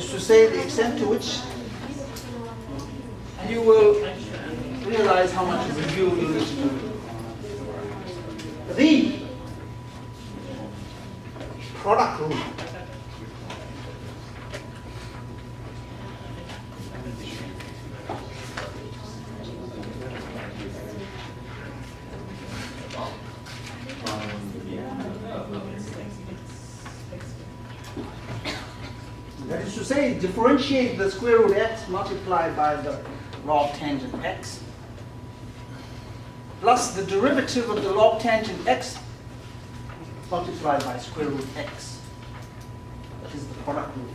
is to say the extent to which you will realize how much review you need to do. The product rule. That is to say, differentiate the square root x multiplied by the log tangent x plus the derivative of the log tangent x multiplied by square root x. That is the product rule.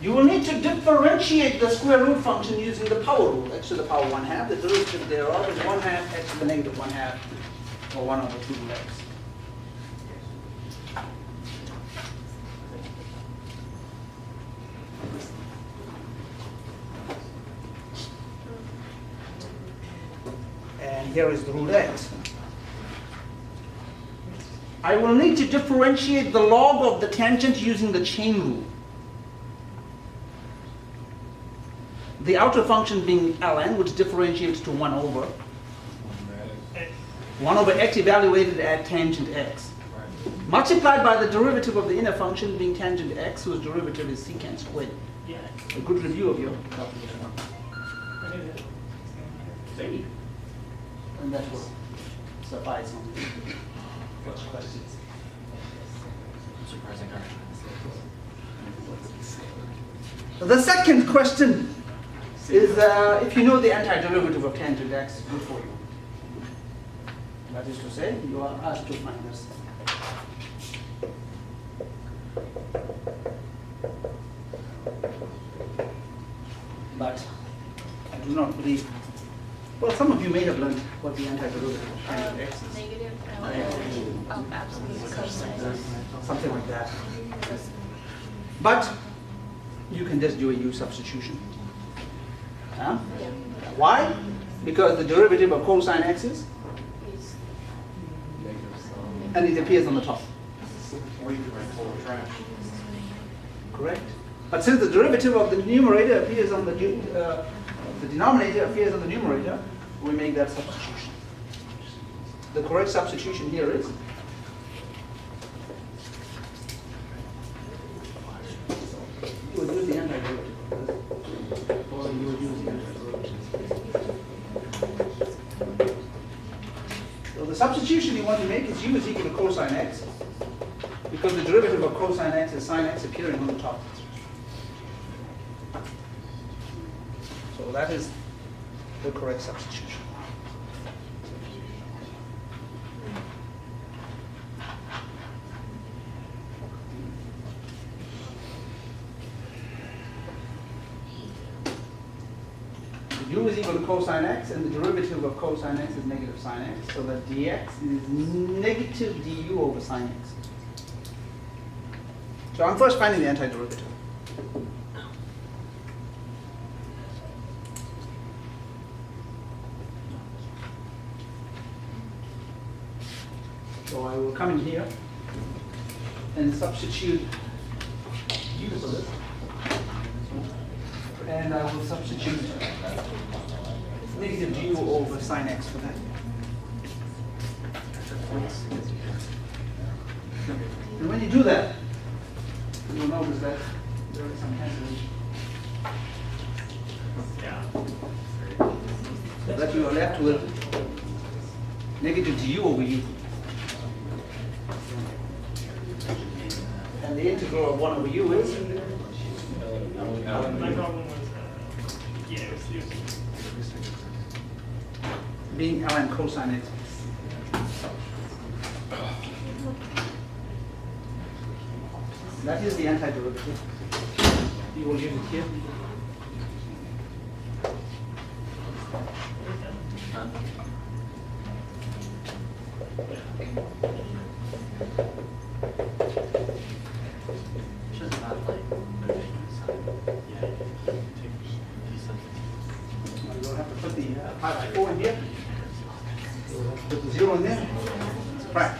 You will need to differentiate the square root function using the power rule, x to the power 1/2. The derivative thereof is 1/2 x to the negative 1/2 or 1/2x. And here is the root x. I will need to differentiate the log of the tangent using the chain rule. The outer function being ln, which differentiates to 1 over. 1 over x evaluated at tangent x. Multiplied by the derivative of the inner function being tangent x, whose derivative is secant squared. A good review of your calculation. And that will suffice on the first question. The second question is if you know the antiderivative of tangent x, good for you. That is to say, you are asked to find this. But I do not believe. Well, some of you may have learned what the antiderivative of tangent x is. Negative of absolute cosine. Something like that. But you can just do a u substitution. Huh? Yeah. Why? Because the derivative of cosine x is, and it appears on the top. Correct? But since the derivative of the numerator appears on the denominator appears on the numerator, we make that substitution. The correct substitution here is you would use the antiderivative of this, or you would use the antiderivative. So the substitution you want to make is u is equal to cosine x, because the derivative of cosine x is sine x appearing on the top. So that is the correct substitution. U is equal to cosine x, and the derivative of cosine x is negative sine x, so that dx is negative du over sine x. So I'm first finding the antiderivative. So I will come in here and substitute u for this. And I will substitute negative du over sine x for that. And when you do that, you'll notice that there is some cancellation. So that you are left with negative du over u. And the integral of 1 over u is? My problem was, Being ln cosine x. That is the antiderivative. You will use it here. You'll have to put the pi by 4 in here. You'll have to put the 0 in there. Right.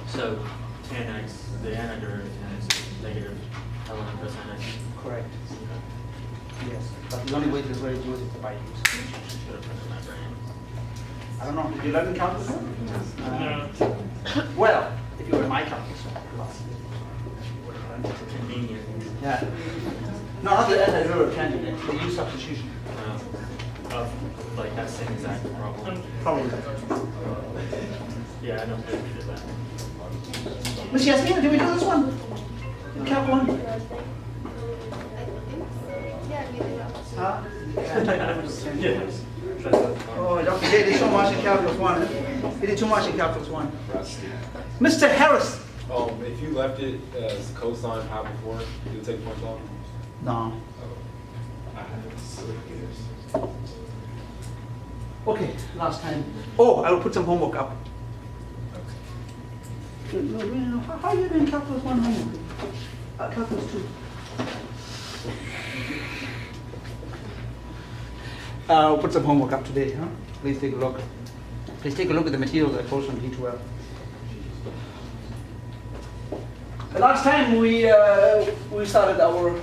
So tan x, the antiderivative of tan x is negative ln cosine x. Correct. Yes, but the only way to do it is by use. Should have put it in my brain. I don't know, did you learn calculus? No. Well, if you were in my calculus class. It's convenient. Yeah. No, not the antiderivative candidate, the use substitution. Of like that same exact problem. Probably. Yeah, I don't think we did that. Miss Yasmina, did we do this one? In Calc 1? Yeah, you do. Huh? Yes. Oh, Dr. J did so much in Calculus 1. He did too much in Calculus 1. Mr. Harris. If you left it as cosine pi before, you would take much longer? No. I have to Okay, last time. Oh, I will put some homework up. How are you doing Calculus 1 homework? Calculus 2. I'll put some homework up today, huh? Please take a look. Please take a look at the materials I posted on D12. The last time we started our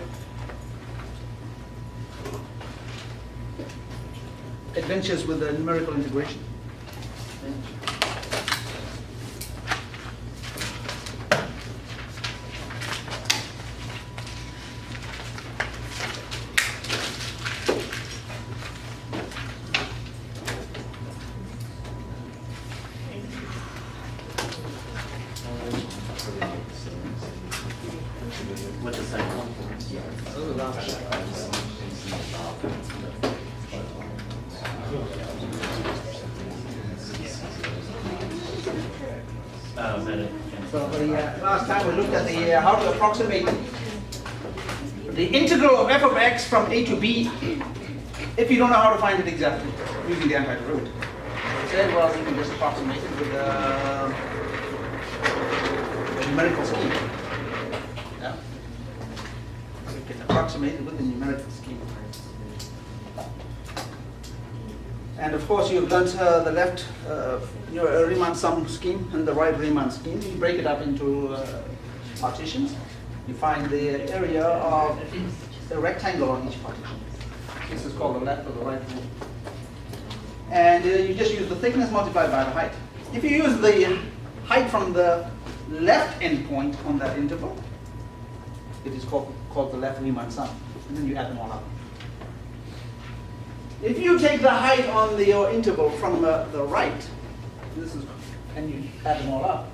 adventures with the numerical integration. With the second one. Oh, is that it? So last time we looked at the how to approximate the integral of f of x from a to b if you don't know how to find it exactly using the antiderivative. We said, well, you can just approximate it with a numerical scheme. Yeah. You can approximate it with the numerical scheme. And of course, you've learned the left Riemann sum scheme and the right Riemann scheme. You break it up into partitions. You find the area of the rectangle on each partition. This is called the left or the right rule. And you just use the thickness multiplied by the height. If you use the height from the left endpoint on that interval, it is called the left Riemann sum. And then you add them all up. If you take the height on your interval from the right, this is, and you add them all up,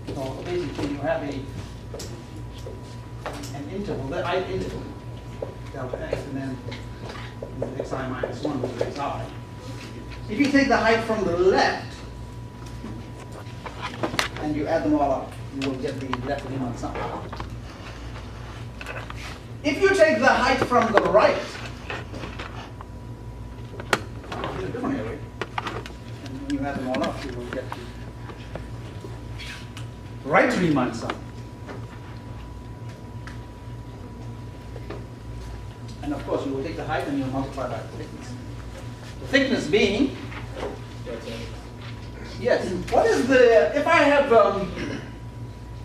so basically you have an interval, the height interval, delta x, and then xi minus 1 with xi. If you take the height from the left, and you add them all up, you will get the left Riemann sum. If you take the height from the right, in a different area, and when you add them all up, you will get the right Riemann sum. And of course, you will take the height and you will multiply by the thickness. The thickness being, yes, what is the, if I have,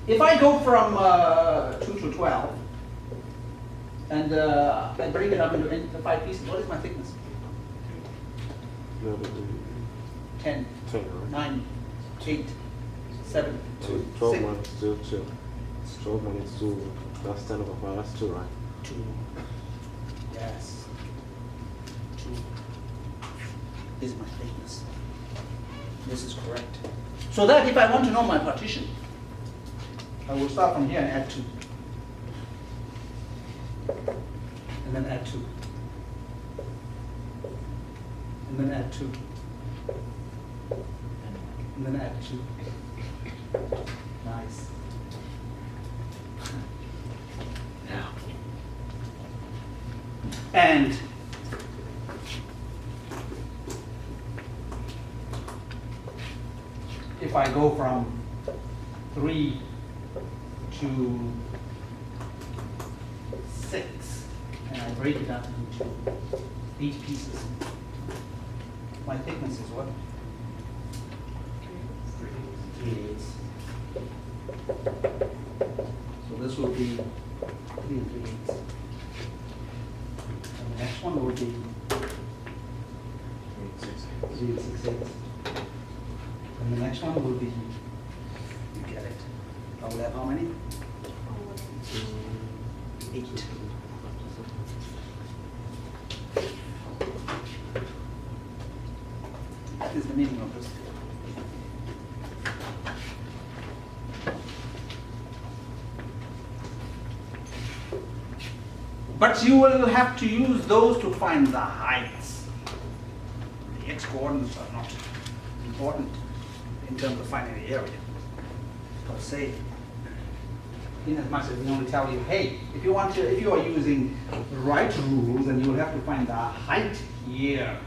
if I go from 2 to 12, and I break it up into 5 pieces, what is my thickness? 10, 9, 8, 7, 12 6, minus 2, 2. 12 minus 2, that's 10 over 5, that's 2, right? 2. Yes. 2 is my thickness. This is correct. So that if I want to know my partition, I will start from here and add 2. And then add 2. And then add 2. And then add 2. Nice. Now. And if I go from 3 to 6, and I break it up into 8 pieces, my thickness is what? 3/8. So this will be 3 and 3/8. And the next one will be 3 and 6/8. And the next one will be, you get it. I will have how many? 8. That is the meaning of this. But you will have to use those to find the heights. The x coordinates are not important in terms of finding the area, per se. In as much as we only tell you, hey, if you are using right rules, then you will have to find the height here.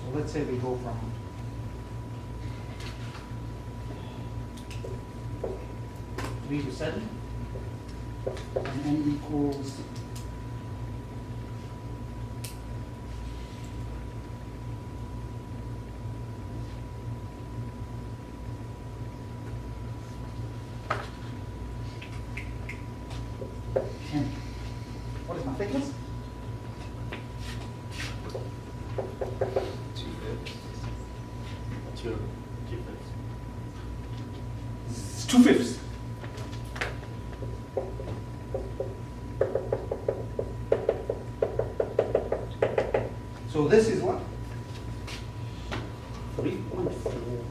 So let's say we go from 3 to 7, and n equals n. What is my thickness? 2 fifths. 2/5. So this is what? 3.4.